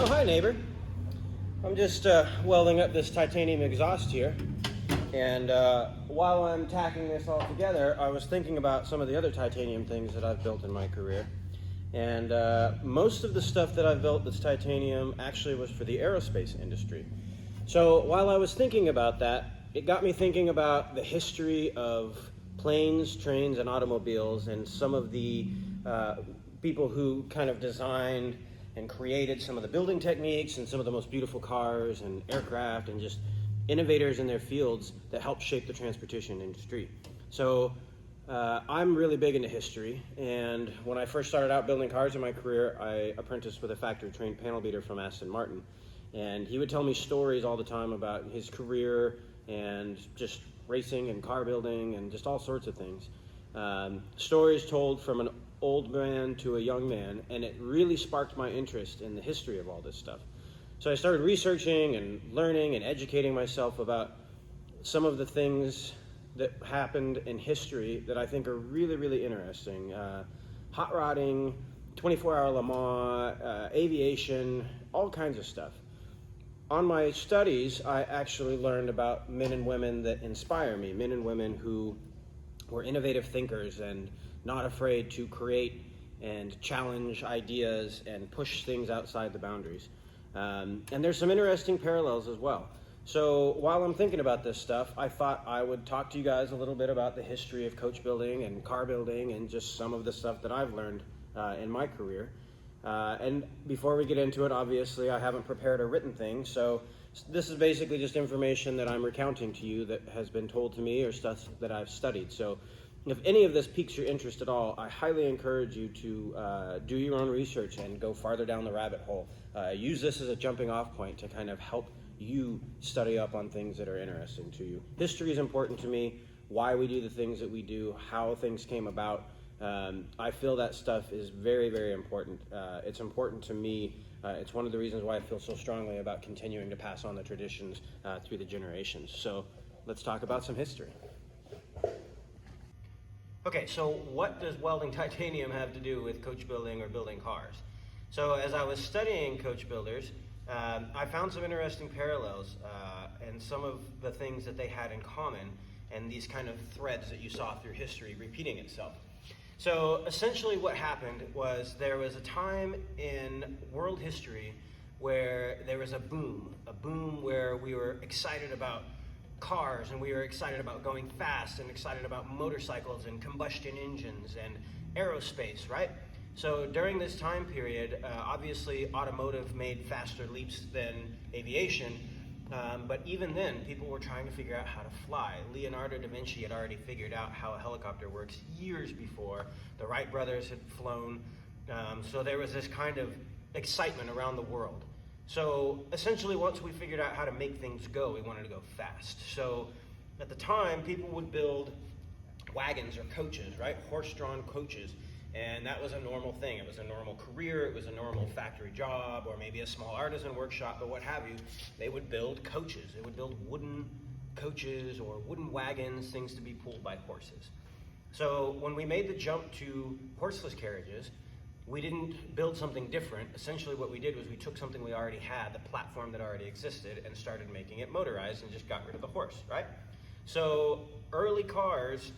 Oh, hi, neighbor. I'm just welding up this titanium exhaust here. And while I'm tacking this all together, I was thinking about some of the other titanium things that I've built in my career. And most of the stuff that I've built that's titanium actually was for the aerospace industry. So while I was thinking about that, it got me thinking about the history of planes, trains, and automobiles, and some of the people who kind of designed and created some of the building techniques and some of the most beautiful cars and aircraft and just innovators in their fields that helped shape the transportation industry. So I'm really big into history, and when I first started out building cars in my career, I apprenticed with a factory-trained panel beater from Aston Martin, and he would tell me stories all the time about his career and just racing and car building and just all sorts of things. Stories told from an old man to a young man, and it really sparked my interest in the history of all this stuff. So I started researching and learning and educating myself about some of the things that happened in history that I think are really, really interesting. Hot rodding, 24-hour Le Mans, aviation, all kinds of stuff. On my studies, I actually learned about men and women that inspire me, men and women who were innovative thinkers and not afraid to create and challenge ideas and push things outside the boundaries. And there's some interesting parallels as well. So while I'm thinking about this stuff, I thought I would talk to you guys a little bit about the history of coach building and car building and just some of the stuff that I've learned in my career. And before we get into it, obviously I haven't prepared a written thing, so this is basically just information that I'm recounting to you that has been told to me or stuff that I've studied. So if any of this piques your interest at all, I highly encourage you to do your own research and go farther down the rabbit hole. Use this as a jumping off point to kind of help you study up on things that are interesting to you. History is important to me, why we do the things that we do, how things came about. I feel that stuff is very, very important. It's important to me. It's one of the reasons why I feel so strongly about continuing to pass on the traditions through the generations. So let's talk about some history. Okay, so what does welding titanium have to do with coach building or building cars? So as I was studying coach builders, I found some interesting parallels and some of the things that they had in common and these kind of threads that you saw through history repeating itself. So essentially what happened was there was a time in world history where there was a boom where we were excited about cars and we were excited about going fast and excited about motorcycles and combustion engines and aerospace, right? So during this time period, obviously automotive made faster leaps than aviation, but even then people were trying to figure out how to fly. Leonardo da Vinci had already figured out how a helicopter works years before. The Wright brothers had flown, so there was this kind of excitement around the world. So essentially once we figured out how to make things go, we wanted to go fast. So at the time, people would build wagons or coaches, right? Horse-drawn coaches. And that was a normal thing. It was a normal career, it was a normal factory job, or maybe a small artisan workshop, but what have you. They would build coaches. They would build wooden coaches or wooden wagons, things to be pulled by horses. So when we made the jump to horseless carriages, we didn't build something different. Essentially what we did was we took something we already had, the platform that already existed, and started making it motorized and just got rid of the horse, right? So early cars,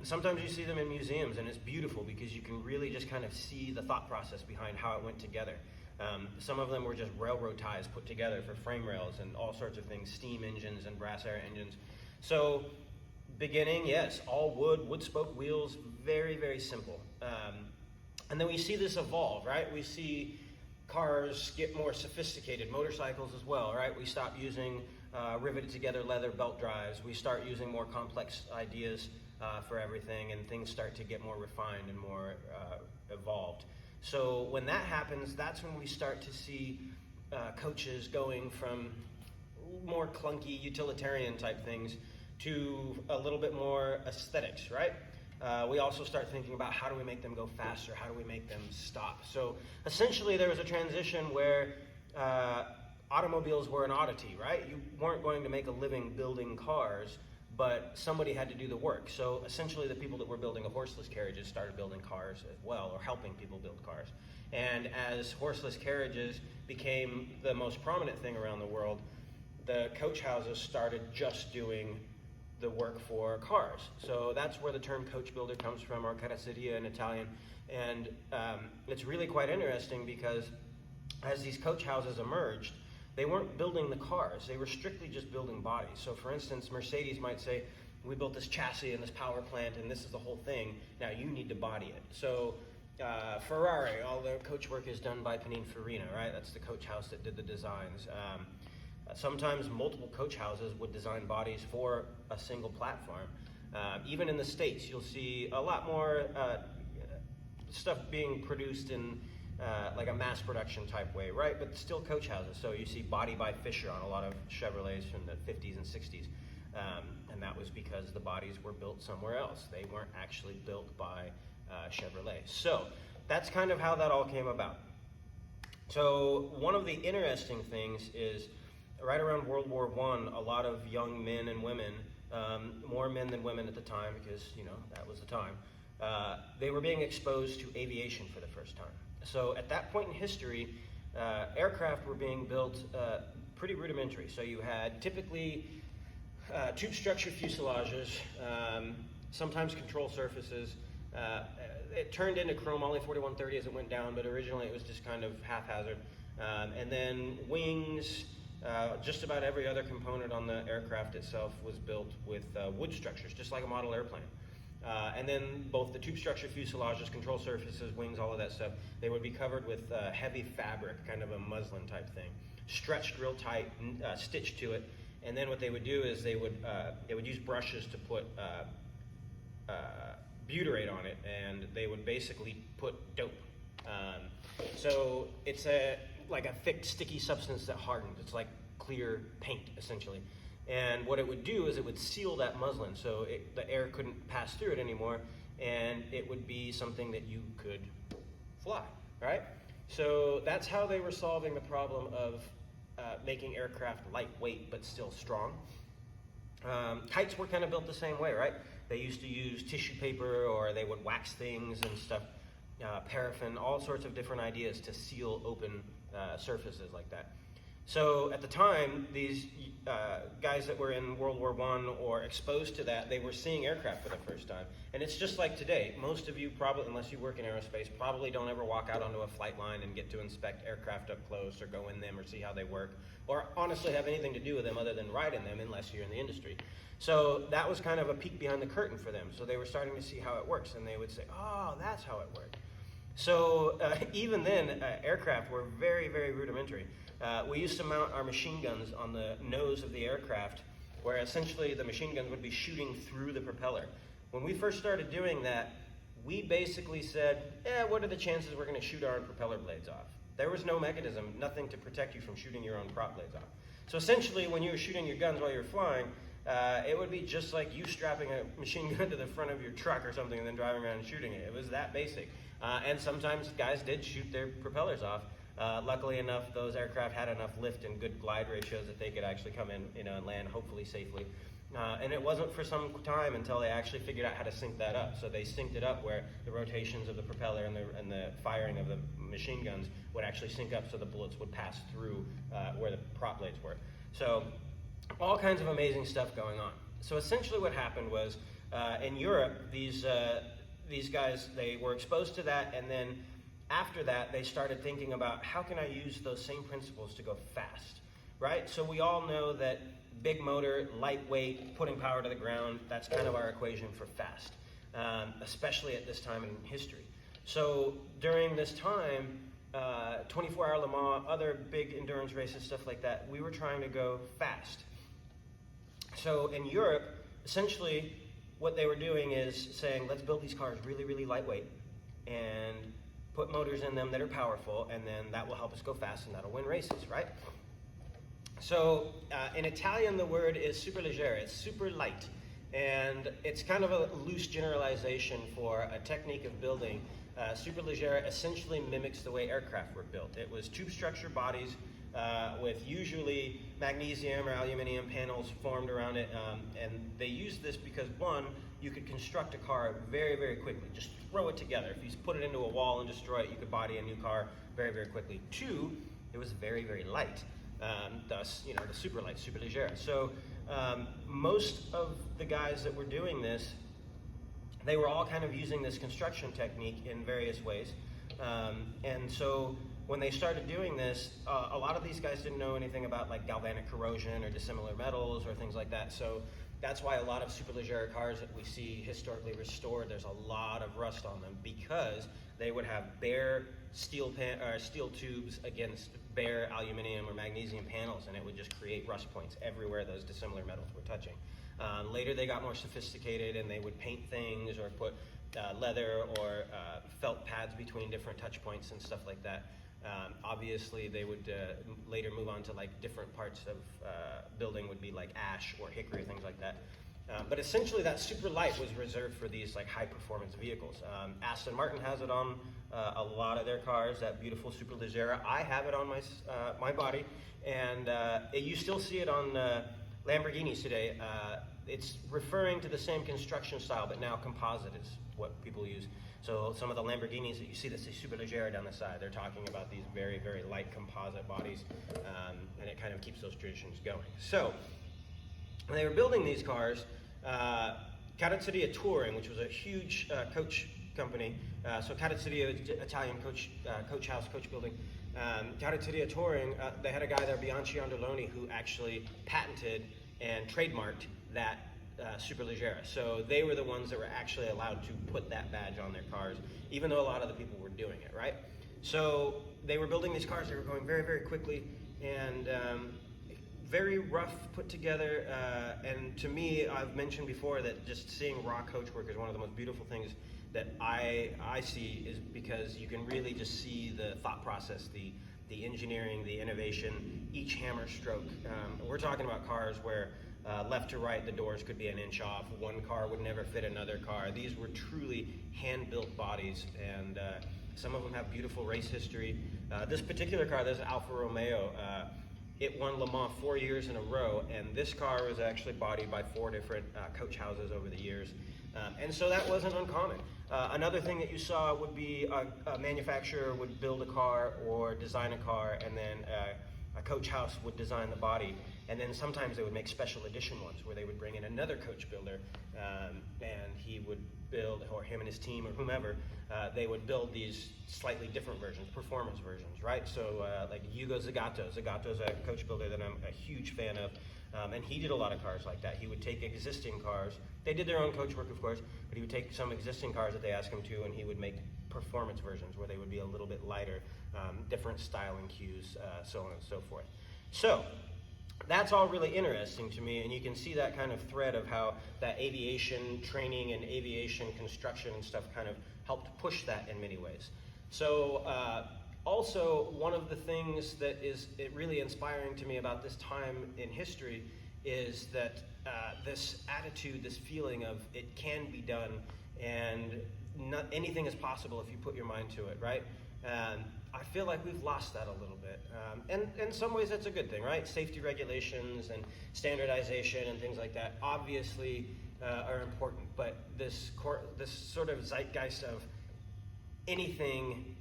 sometimes you see them in museums and it's beautiful because you can really just kind of see the thought process behind how it went together. Some of them were just railroad ties put together for frame rails and all sorts of things, steam engines and brass air engines. So beginning, yes, all wood spoke wheels, very, very simple. And then we see this evolve, right? We see cars get more sophisticated, motorcycles as well, right? We stop using riveted together leather belt drives. We start using more complex ideas for everything, and things start to get more refined and more evolved. So when that happens, that's when we start to see coaches going from more clunky utilitarian type things to a little bit more aesthetics, right? We also start thinking about how do we make them go faster, how do we make them stop. So essentially there was a transition where automobiles were an oddity, right? You weren't going to make a living building cars, but somebody had to do the work. So essentially the people that were building horseless carriages started building cars as well, or helping people build cars. And as horseless carriages became the most prominent thing around the world, the coach houses started just doing the work for cars. So that's where the term coach builder comes from, or carrozzeria in Italian. And it's really quite interesting because as these coach houses emerged, they weren't building the cars, they were strictly just building bodies. So for instance, Mercedes might say, we built this chassis and this power plant and this is the whole thing, now you need to body it. So Ferrari, all their coach work is done by Pininfarina, right? That's the coach house that did the designs. Sometimes multiple coach houses would design bodies for a single platform. Even in the States, you'll see a lot more stuff being produced in like a mass production type way, right? But still coach houses. So you see body by Fisher on a lot of Chevrolets from the 50s and 60s. And that was because the bodies were built somewhere else. They weren't actually built by Chevrolet. So that's kind of how that all came about. So one of the interesting things is right around World War I, a lot of young men and women, more men than women at the time because, you know, that was the time, they were being exposed to aviation for the first time. So at that point in history, aircraft were being built pretty rudimentary. So you had typically tube structure fuselages, sometimes control surfaces. It turned into chromoly 4130 as it went down, but originally it was just kind of haphazard. And then wings, just about every other component on the aircraft itself was built with wood structures, just like a model airplane. And then both the tube structure fuselages, control surfaces, wings, all of that stuff, they would be covered with heavy fabric, kind of a muslin type thing, stretched real tight, stitched to it. And then what they would do is they would use brushes to put butyrate on it, and they would basically put dope. So it's like a thick, sticky substance that hardens. It's like clear paint, essentially. And what it would do is it would seal that muslin, so the air couldn't pass through it anymore, and it would be something that you could fly, right? So that's how they were solving the problem of making aircraft lightweight but still strong. Kites were kind of built the same way, right? They used to use tissue paper, or they would wax things and stuff, paraffin, all sorts of different ideas to seal open surfaces like that. So at the time, these guys that were in World War I or exposed to that, they were seeing aircraft for the first time. And it's just like today. Most of you probably, unless you work in aerospace, probably don't ever walk out onto a flight line and get to inspect aircraft up close or go in them or see how they work, or honestly have anything to do with them other than ride in them unless you're in the industry. So that was kind of a peek behind the curtain for them. So they were starting to see how it works, and they would say, oh, that's how it worked. So even then, aircraft were very, very rudimentary. We used to mount our machine guns on the nose of the aircraft, where essentially the machine guns would be shooting through the propeller. When we first started doing that, we basically said, what are the chances we're going to shoot our own propeller blades off? There was no mechanism, nothing to protect you from shooting your own prop blades off. So essentially, when you were shooting your guns while you were flying, it would be just like you strapping a machine gun to the front of your truck or something and then driving around and shooting it. It was that basic. And sometimes guys did shoot their propellers off. Luckily enough, those aircraft had enough lift and good glide ratios that they could actually come in, and land hopefully safely. And it wasn't for some time until they actually figured out how to sync that up. So they synced it up where the rotations of the propeller and the firing of the machine guns would actually sync up so the bullets would pass through where the prop blades were. So all kinds of amazing stuff going on. So essentially what happened was in Europe, these guys, they were exposed to that, and then after that, they started thinking about how can I use those same principles to go fast, right? So we all know that big motor, lightweight, putting power to the ground, that's kind of our equation for fast, especially at this time in history. So during this time, 24-hour Le Mans, other big endurance races, stuff like that, we were trying to go fast. So in Europe, essentially what they were doing is saying, let's build these cars really, really lightweight and put motors in them that are powerful, and then that will help us go fast and that'll win races, right? So in Italian, the word is superleggera. It's super light, and it's kind of a loose generalization for a technique of building. Superleggera essentially mimics the way aircraft were built. It was tube structure bodies with usually magnesium or aluminum panels formed around it. And they used this because, one, you could construct a car very, very quickly. Just throw it together. If you put it into a wall and destroy it, you could body a new car very, very quickly. Two, it was very, very light. Thus, the Superleggera. So most of the guys that were doing this, they were all kind of using this construction technique in various ways. And so when they started doing this, a lot of these guys didn't know anything about like galvanic corrosion or dissimilar metals or things like that. So that's why a lot of Superleggera cars that we see historically restored, there's a lot of rust on them, because they would have bare steel tubes against bare aluminum or magnesium panels, and it would just create rust points everywhere those dissimilar metals were touching. Later they got more sophisticated, and they would paint things or put leather or felt pads between different touch points and stuff like that. Obviously they would later move on to like different parts of building would be like ash or hickory, things like that. But essentially that super light was reserved for these like high performance vehicles. Aston Martin has it on a lot of their cars, that beautiful Superleggera. I have it on my body, and you still see it on Lamborghinis today. It's referring to the same construction style, but now composite is what people use. So some of the Lamborghinis that you see that say Superleggera down the side, they're talking about these very, very light composite bodies, and it kind of keeps those traditions going. So when they were building these cars, Carrozzeria Touring, which was a huge coach company, so Carrozzeria, Italian coach house, coach building. Carrozzeria Touring, they had a guy there, Bianchi Andoloni, who actually patented and trademarked that Superleggera. So they were the ones that were actually allowed to put that badge on their cars, even though a lot of the people were doing it, right? So they were building these cars, they were going very, very quickly, and very rough put together, and to me, I've mentioned before that just seeing raw coach work is one of the most beautiful things that I see, is because you can really just see the thought process, the engineering, the innovation, each hammer stroke. We're talking about cars where left to right, the doors could be an inch off. One car would never fit another car. These were truly hand-built bodies, and some of them have beautiful race history. This particular car, this Alfa Romeo, it won Le Mans 4 years in a row, and this car was actually bodied by 4 different coach houses over the years. And so that wasn't uncommon. Another thing that you saw would be a manufacturer would build a car or design a car, and then a coach house would design the body. And then sometimes they would make special edition ones where they would bring in another coach builder, and he would build, or him and his team or whomever, they would build these slightly different versions, performance versions, right? So like Hugo Zagato. Zagato's a coach builder that I'm a huge fan of, and he did a lot of cars like that. He would take existing cars. They did their own coach work, of course, but he would take some existing cars that they asked him to, and he would make performance versions where they would be a little bit lighter, different styling cues, so on and so forth. So that's all really interesting to me, and you can see that kind of thread of how that aviation training and aviation construction and stuff kind of helped push that in many ways. So also, one of the things that is really inspiring to me about this time in history is that this attitude, this feeling of it can be done, and not anything is possible if you put your mind to it, right? I feel like we've lost that a little bit. And in some ways that's a good thing, right? Safety regulations and standardization and things like that obviously are important, but this sort of zeitgeist of anything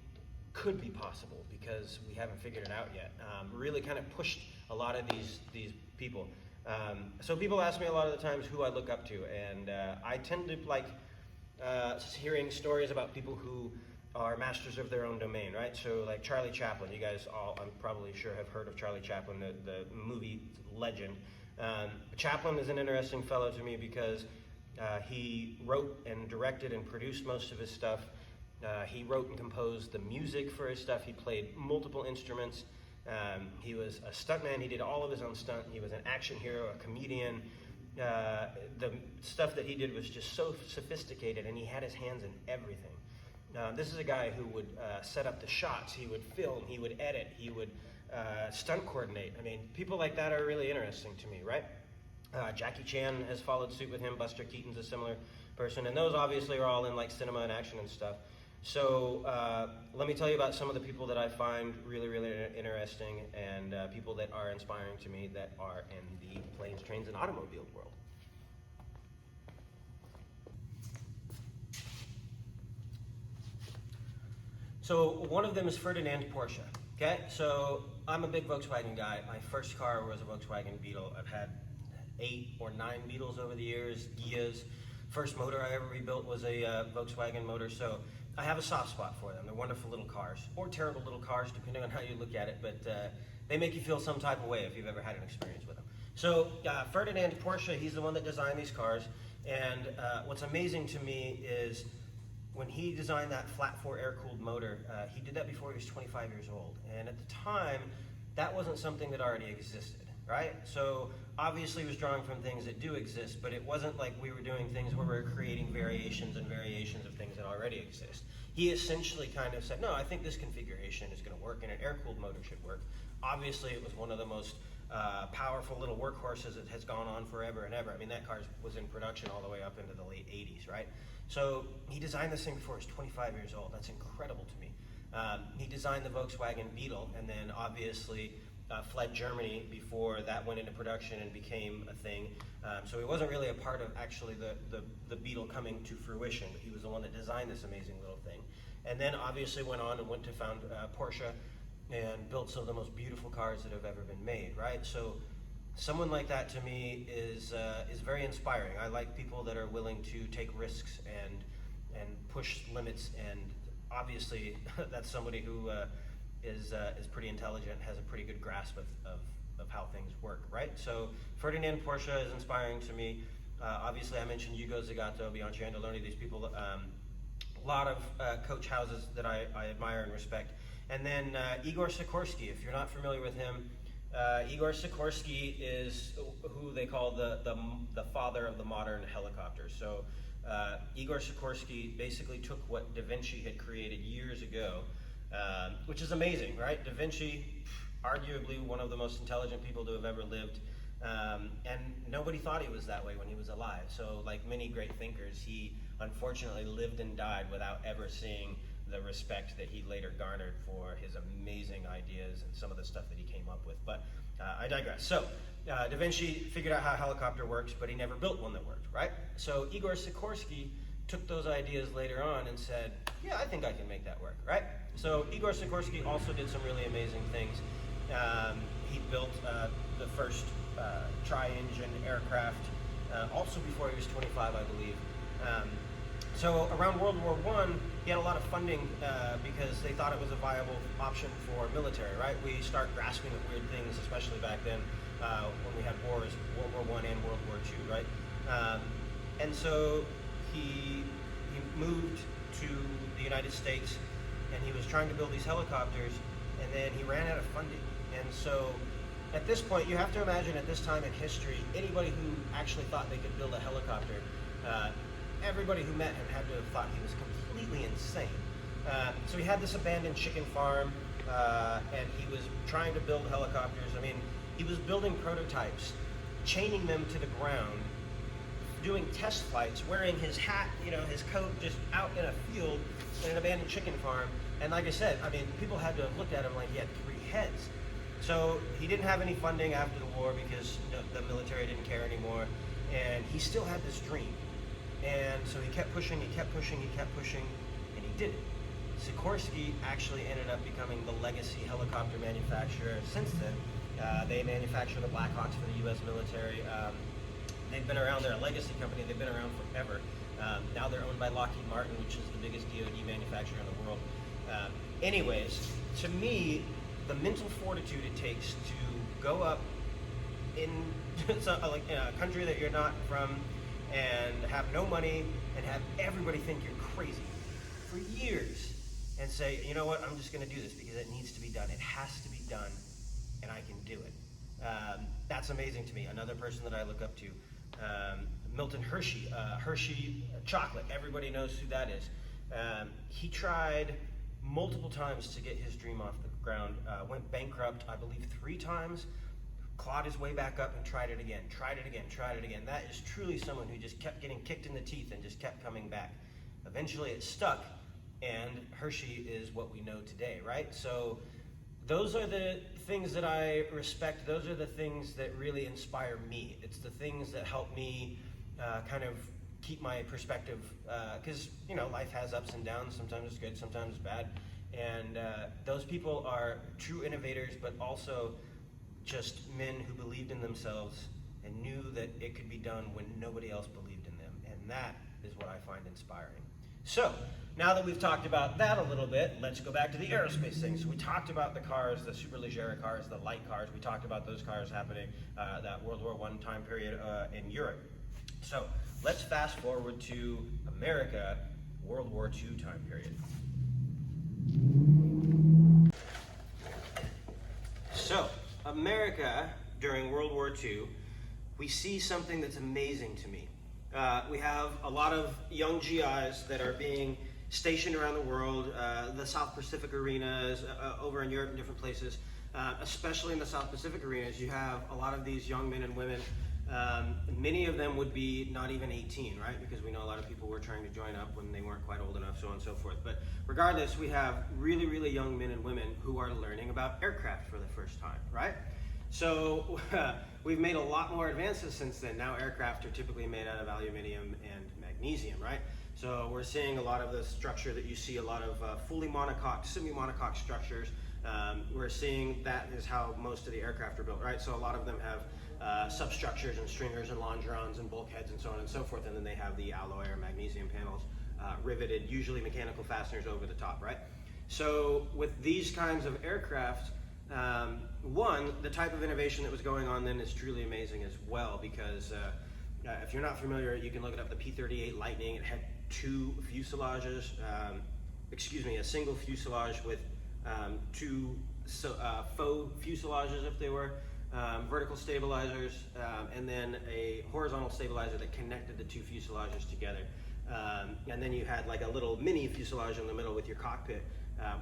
could be possible because we haven't figured it out yet really kind of pushed a lot of these people. So people ask me a lot of the times who I look up to, and I tend to like hearing stories about people who are masters of their own domain, right? So like Charlie Chaplin, you guys all, I'm probably sure, have heard of Charlie Chaplin, the movie legend. Chaplin is an interesting fellow to me because he wrote and directed and produced most of his stuff. He wrote and composed the music for his stuff. He played multiple instruments. He was a stuntman. He did all of his own stunt. He was an action hero, a comedian. The stuff that he did was just so sophisticated, and he had his hands in everything. This is a guy who would set up the shots, he would film, he would edit, he would stunt coordinate. I mean, people like that are really interesting to me, right? Jackie Chan has followed suit with him, Buster Keaton's a similar person, and those obviously are all in like cinema and action and stuff. So let me tell you about some of the people that I find really, really interesting, and people that are inspiring to me that are in the planes, trains, and automobile world. So one of them is Ferdinand Porsche. Okay, so I'm a big Volkswagen guy. My first car was a Volkswagen Beetle. I've had 8 or 9 Beetles over the years, Gias. First motor I ever rebuilt was a Volkswagen motor, so I have a soft spot for them. They're wonderful little cars, or terrible little cars, depending on how you look at it, but they make you feel some type of way if you've ever had an experience with them. So Ferdinand Porsche, he's the one that designed these cars, and what's amazing to me is when he designed that flat-4 air-cooled motor, he did that before he was 25 years old. And at the time, that wasn't something that already existed, right? So obviously he was drawing from things that do exist, but it wasn't like we were doing things where we were creating variations and variations of things that already exist. He essentially kind of said, no, I think this configuration is going to work and an air-cooled motor should work. Obviously it was one of the most powerful little workhorses that has gone on forever and ever. I mean, that car was in production all the way up into the late 80s, right? So he designed this thing before he was 25 years old. That's incredible to me. He designed the Volkswagen Beetle, and then obviously fled Germany before that went into production and became a thing. So he wasn't really a part of actually the Beetle coming to fruition, but he was the one that designed this amazing little thing. And then obviously went on and went to found Porsche and built some of the most beautiful cars that have ever been made, right? So someone like that to me is very inspiring. I like people that are willing to take risks and push limits, and obviously that's somebody who is pretty intelligent, has a pretty good grasp of how things work, right? So Ferdinand Porsche is inspiring to me. Obviously I mentioned Hugo Zagato, Bianchi Andaloni, these people, a lot of coach houses that I admire and respect. And then Igor Sikorsky, if you're not familiar with him, Igor Sikorsky is who they call the father of the modern helicopter. So Igor Sikorsky basically took what Da Vinci had created years ago, which is amazing, right? Da Vinci, arguably one of the most intelligent people to have ever lived, and nobody thought he was that way when he was alive. So like many great thinkers, he unfortunately lived and died without ever seeing the respect that he later garnered for his amazing ideas and some of the stuff that he came up with. But I digress. So Da Vinci figured out how a helicopter works, but he never built one that worked, right? So Igor Sikorsky took those ideas later on and said, yeah, I think I can make that work, right? So Igor Sikorsky also did some really amazing things. He built the first tri-engine aircraft, also before he was 25, I believe. So around World War I, he had a lot of funding because they thought it was a viable option for military, right? We start grasping at weird things, especially back then when we had wars, World War I and World War II, right? And so he moved to the United States, and he was trying to build these helicopters, and then he ran out of funding. And so at this point, you have to imagine at this time in history, anybody who actually thought they could build a helicopter, everybody who met him had to have thought he was completely insane. So he had this abandoned chicken farm, and he was trying to build helicopters. I mean, he was building prototypes, chaining them to the ground, doing test flights, wearing his hat, you know, his coat, just out in a field in an abandoned chicken farm. And like I said, I mean, people had to have looked at him like he had 3 heads. So he didn't have any funding after the war because the military didn't care anymore, and he still had this dream. And so he kept pushing, he kept pushing, he kept pushing, and he did it. Sikorsky actually ended up becoming the legacy helicopter manufacturer since then. They manufacture the Blackhawks for the U.S. military. They've been around, they're a legacy company, they've been around forever. Now they're owned by Lockheed Martin, which is the biggest DoD manufacturer in the world. Anyways, to me, the mental fortitude it takes to go up in a country that you're not from and have no money and have everybody think you're crazy for years and say, you know what, I'm just going to do this because it needs to be done. It has to be done, and I can do it. That's amazing to me. Another person that I look up to, Milton Hershey, Hershey chocolate. Everybody knows who that is. He tried multiple times to get his dream off the ground, went bankrupt, I believe 3 times, clawed his way back up and tried it again, tried it again, tried it again. That is truly someone who just kept getting kicked in the teeth and just kept coming back. Eventually it stuck, and Hershey is what we know today, right? So those are the things that I respect. Those are the things that really inspire me. It's the things that help me kind of keep my perspective, because life has ups and downs. Sometimes it's good, sometimes it's bad. And those people are true innovators, but also just men who believed in themselves and knew that it could be done when nobody else believed in them. And that is what I find inspiring. So, now that we've talked about that a little bit, let's go back to the aerospace thing. So we talked about the cars, the Superleggera cars, the light cars. We talked about those cars happening that World War I time period in Europe. So let's fast forward to America, World War II time period. So America during World War II, we see something that's amazing to me. We have a lot of young GIs that are being stationed around the world, the South Pacific arenas, over in Europe and different places, especially in the South Pacific arenas. You have a lot of these young men and women. Many of them would be not even 18, right? Because we know a lot of people were trying to join up when they weren't quite old enough, so on and so forth. But regardless, we have really, really young men and women who are learning about aircraft for the first time, right? So we've made a lot more advances since then. Now aircraft are typically made out of aluminum and magnesium, right? So we're seeing a lot of the structure that you see, a lot of fully monocoque, semi-monocoque structures. We're seeing that is how most of the aircraft are built, right? So a lot of them have substructures and stringers and longerons and bulkheads and so on and so forth, and then they have the alloy or magnesium panels riveted, usually mechanical fasteners over the top, right? So with these kinds of aircraft, one, the type of innovation that was going on then is truly amazing as well, because if you're not familiar, you can look it up, the P-38 Lightning. It had two fuselages, a single fuselage with two faux fuselages, if they were, vertical stabilizers, and then a horizontal stabilizer that connected the two fuselages together. And then you had like a little mini fuselage in the middle with your cockpit,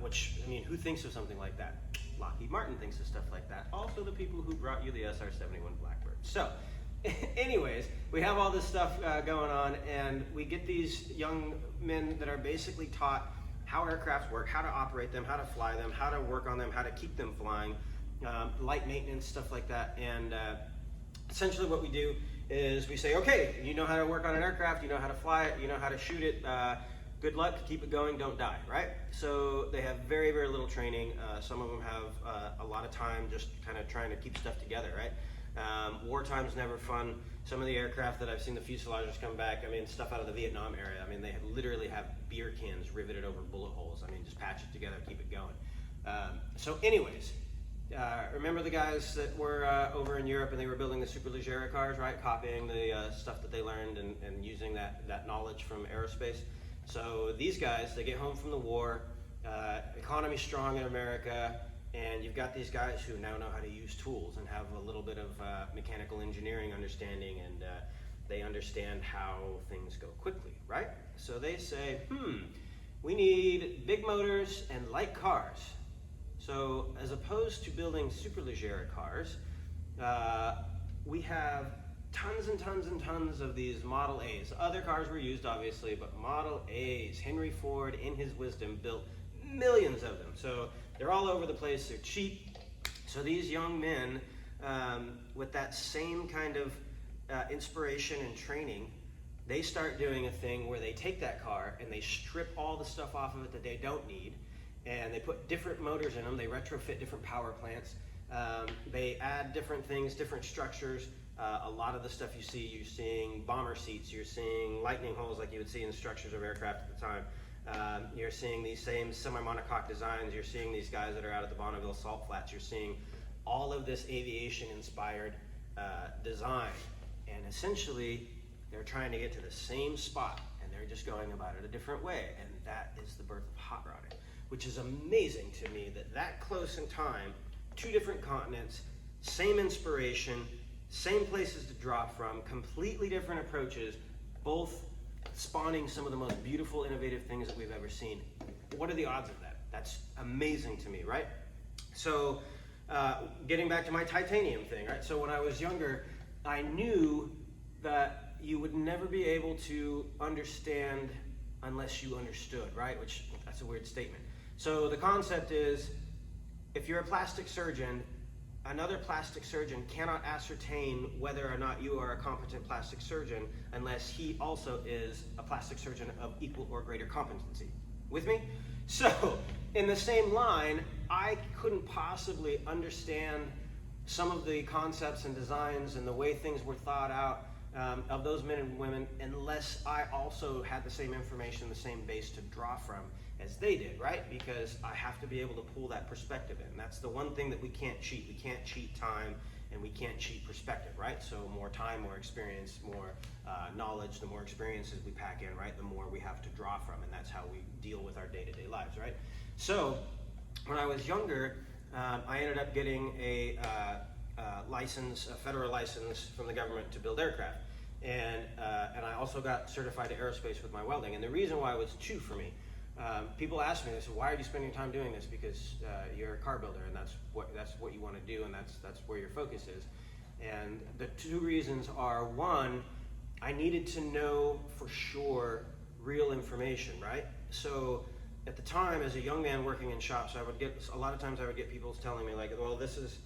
which, I mean, who thinks of something like that? Lockheed Martin thinks of stuff like that. Also the people who brought you the SR-71 Blackbird. So, anyways, we have all this stuff going on, and we get these young men that are basically taught how aircrafts work, how to operate them, how to fly them, how to work on them, how to keep them flying, light maintenance, stuff like that. And essentially what we do is we say, okay, you know how to work on an aircraft, you know how to fly it, you know how to shoot it, good luck, keep it going, don't die, right? So they have very, very little training. Some of them have a lot of time just kind of trying to keep stuff together, right? Wartime's never fun. Some of the aircraft that I've seen the fuselages come back, I mean, stuff out of the Vietnam era, I mean, they literally have beer cans riveted over bullet holes. I mean, just patch it together, keep it going. So anyways, remember the guys that were over in Europe and they were building the Superleggera cars, right? Copying the stuff that they learned and using that knowledge from aerospace. So these guys, they get home from the war, economy strong in America, and you've got these guys who now know how to use tools and have a little bit of mechanical engineering understanding, and they understand how things go quickly, right? So they say, we need big motors and light cars. So as opposed to building Superleggera cars, we have tons and tons and tons of these Model A's. Other cars were used, obviously, but Model A's. Henry Ford, in his wisdom, built millions of them. So they're all over the place, they're cheap. So these young men, with that same kind of inspiration and training, they start doing a thing where they take that car and they strip all the stuff off of it that they don't need, and they put different motors in them, they retrofit different power plants, they add different things, different structures. A lot of the stuff you see, you're seeing bomber seats, you're seeing lightning holes like you would see in structures of aircraft at the time. You're seeing these same semi-monocoque designs, you're seeing these guys that are out at the Bonneville salt flats, you're seeing all of this aviation-inspired design. And essentially, they're trying to get to the same spot, and they're just going about it a different way. And that is the birth of hot rodding, which is amazing to me that close in time, two different continents, same inspiration, same places to draw from, completely different approaches, both spawning some of the most beautiful, innovative things that we've ever seen. What are the odds of that? That's amazing to me, right? So, getting back to my titanium thing, right? So when I was younger, I knew that you would never be able to understand unless you understood, right? Which, that's a weird statement. So the concept is, if you're a plastic surgeon, another plastic surgeon cannot ascertain whether or not you are a competent plastic surgeon unless he also is a plastic surgeon of equal or greater competency. With me? So, in the same line, I couldn't possibly understand some of the concepts and designs and the way things were thought out of those men and women unless I also had the same information, the same base to draw from as they did, right? Because I have to be able to pull that perspective in. That's the one thing that we can't cheat. We can't cheat time, and we can't cheat perspective, right? So more time, more experience, more knowledge, the more experiences we pack in, right? The more we have to draw from, and that's how we deal with our day-to-day lives, right? So when I was younger, I ended up getting a license, a federal license from the government to build aircraft. And I also got certified to aerospace with my welding. And the reason why was two for me. People ask me, they say, why are you spending time doing this? Because you're a car builder, and that's what you want to do, and that's where your focus is. And the two reasons are, one, I needed to know for sure real information, right? So at the time, as a young man working in shops, a lot of times I would get people telling me, like, well, this is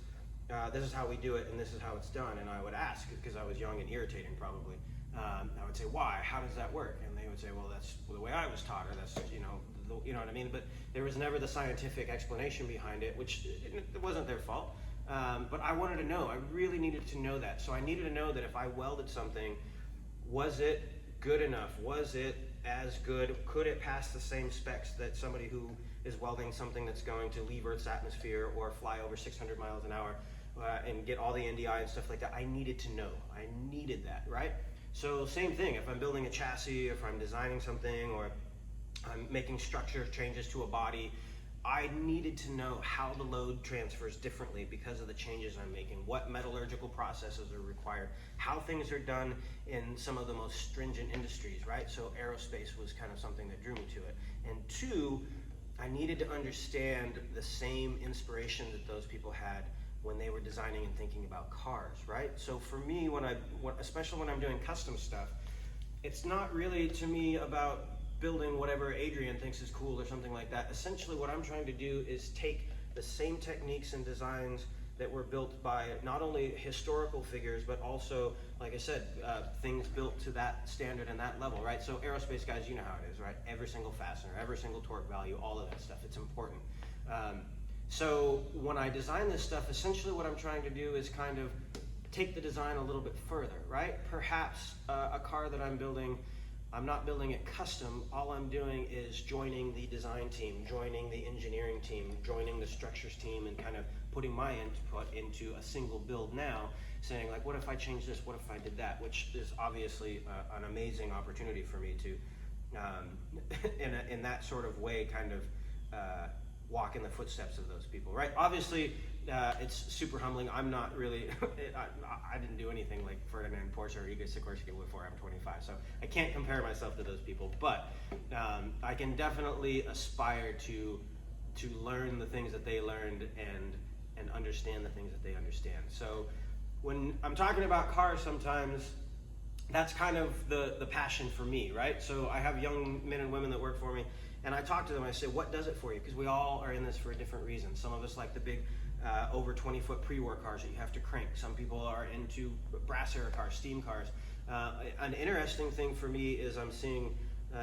how we do it, and this is how it's done. And I would ask, because I was young and irritating probably. I would say, why? How does that work? And they would say, well, that's the way I was taught, or that's, you know what I mean? But there was never the scientific explanation behind it, which it wasn't their fault. But I wanted to know. I really needed to know that. So I needed to know that if I welded something, was it good enough? Was it as good? Could it pass the same specs that somebody who is welding something that's going to leave Earth's atmosphere or fly over 600 miles an hour and get all the NDI and stuff like that? I needed to know. I needed that, right? So same thing, if I'm building a chassis, if I'm designing something, or I'm making structure changes to a body, I needed to know how the load transfers differently because of the changes I'm making, what metallurgical processes are required, how things are done in some of the most stringent industries, right? So aerospace was kind of something that drew me to it. And two, I needed to understand the same inspiration that those people had when they were designing and thinking about cars, right? So for me, especially when I'm doing custom stuff, it's not really to me about building whatever Adrian thinks is cool or something like that. Essentially what I'm trying to do is take the same techniques and designs that were built by not only historical figures, but also, like I said, things built to that standard and that level, right? So aerospace guys, you know how it is, right? Every single fastener, every single torque value, all of that stuff, it's important. So when I design this stuff, essentially what I'm trying to do is kind of take the design a little bit further, right? Perhaps a car that I'm building, I'm not building it custom. All I'm doing is joining the design team, joining the engineering team, joining the structures team, and kind of putting my input into a single build now, saying, like, what if I change this? What if I did that? Which is obviously an amazing opportunity for me to, in that sort of way, kind of walk in the footsteps of those people, right? Obviously, it's super humbling. I'm not really, I didn't do anything like Ferdinand Porsche or Igor Sikorsky before I'm 25, so I can't compare myself to those people, but I can definitely aspire to learn the things that they learned and understand the things that they understand. So when I'm talking about cars sometimes, that's kind of the passion for me, right? So I have young men and women that work for me, and I talk to them, I say, what does it for you? Because we all are in this for a different reason. Some of us like the big over 20-foot pre-war cars that you have to crank. Some people are into brass air cars, steam cars. An interesting thing for me is I'm seeing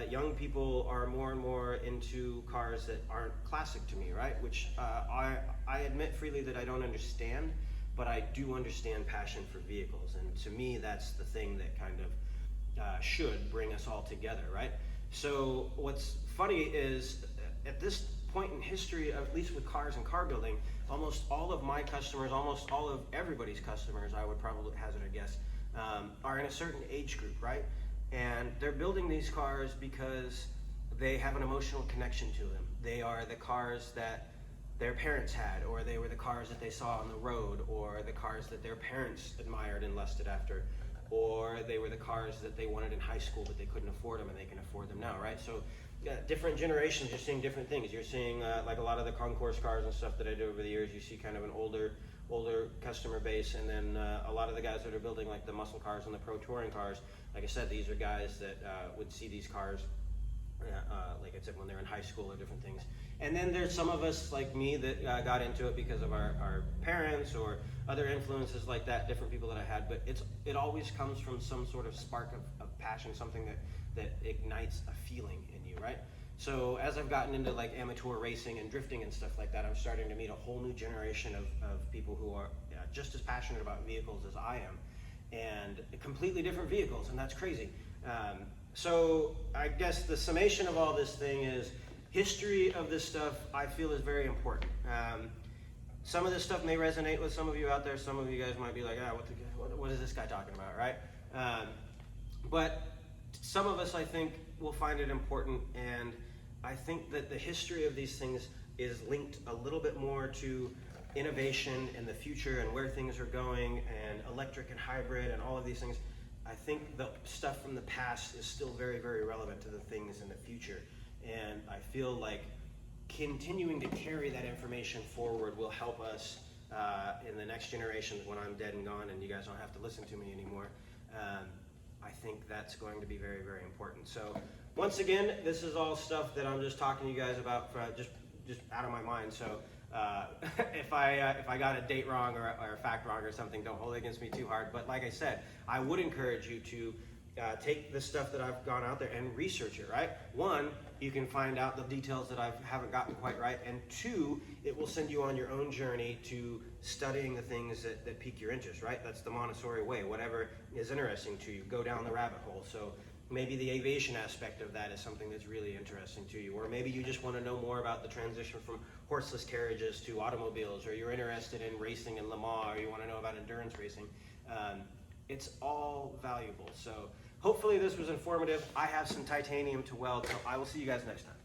young people are more and more into cars that aren't classic to me, right? Which I admit freely that I don't understand, but I do understand passion for vehicles. And to me, that's the thing that kind of should bring us all together, right? So what's funny is at this point in history, at least with cars and car building, almost all of my customers, almost all of everybody's customers, I would probably hazard a guess, are in a certain age group, right? And they're building these cars because they have an emotional connection to them. They are the cars that their parents had, or they were the cars that they saw on the road, or the cars that their parents admired and lusted after, or they were the cars that they wanted in high school but they couldn't afford them and they can afford them now, right? So different generations, you're seeing different things. You're seeing like a lot of the concourse cars and stuff that I do over the years, you see kind of an older customer base, and then a lot of the guys that are building like the muscle cars and the pro touring cars, like I said, these are guys that would see these cars like I said, when they're in high school or different things. And then there's some of us like me that got into it because of our parents or other influences like that, different people that I had. But it always comes from some sort of spark of passion, something that ignites a feeling in you, right? So as I've gotten into like amateur racing and drifting and stuff like that, I'm starting to meet a whole new generation of people who are just as passionate about vehicles as I am, and completely different vehicles, and that's crazy. So I guess the summation of all this thing is history of this stuff I feel is very important. Some of this stuff may resonate with some of you out there. Some of you guys might be like, what is this guy talking about, right? But some of us, I think, will find it important, and I think that the history of these things is linked a little bit more to innovation in the future and where things are going, and electric and hybrid and all of these things. I think the stuff from the past is still very, very relevant to the things in the future. And I feel like continuing to carry that information forward will help us in the next generations when I'm dead and gone and you guys don't have to listen to me anymore. I think that's going to be very, very important. So once again, this is all stuff that I'm just talking to you guys about just out of my mind. So if I got a date wrong or a fact wrong or something, don't hold it against me too hard. But like I said, I would encourage you to take the stuff that I've gone out there and research it, right? One, you can find out the details that I haven't gotten quite right. And two, it will send you on your own journey to studying the things that pique your interest, right? That's the Montessori way. Whatever is interesting to you, go down the rabbit hole. So maybe the aviation aspect of that is something that's really interesting to you. Or maybe you just want to know more about the transition from horseless carriages to automobiles, or you're interested in racing in Le Mans, or you want to know about endurance racing. It's all valuable. So hopefully this was informative. I have some titanium to weld, so I will see you guys next time.